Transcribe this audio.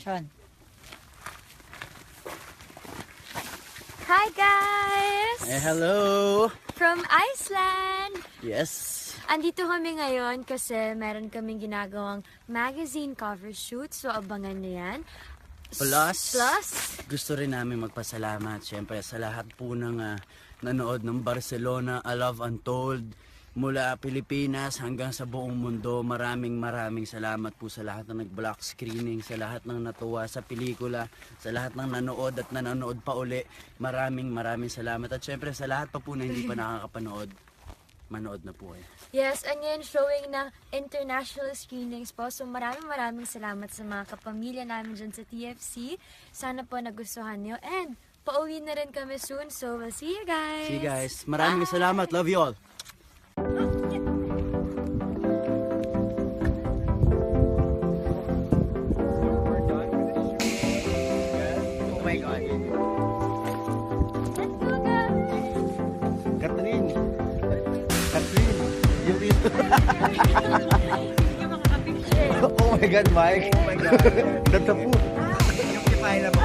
Saan? Hi guys! Hello! From Iceland! Yes! Andito kami ngayon kasi meron kaming ginagawang magazine cover shoot. So abangan nyo yan. Plus, Plus, gusto rin namin magpasalamat syempre sa lahat po ng nanood ng Barcelona, A Love Untold, mula Pilipinas hanggang sa buong mundo. Maraming salamat po sa lahat ng nag-block screening, sa lahat ng natuwa sa pelikula, sa lahat ng nanood at nanonood pa uli. Maraming salamat. At syempre sa lahat pa po na hindi pa nakakapanood, manood na po eh. yes, and yun showing ng international screenings po. So maraming salamat sa mga kapamilya namin dyan sa TFC. Sana po nagustuhan nyo. And pauwi na rin kami soon. So we'll see you guys! See you guys. Maraming salamat. Love you all. Oh my God. Let's go guys! Catherine. Catherine. Yung dito. Oh my God, Mike. Oh my God. Tatapu. Yung kipahin na mo.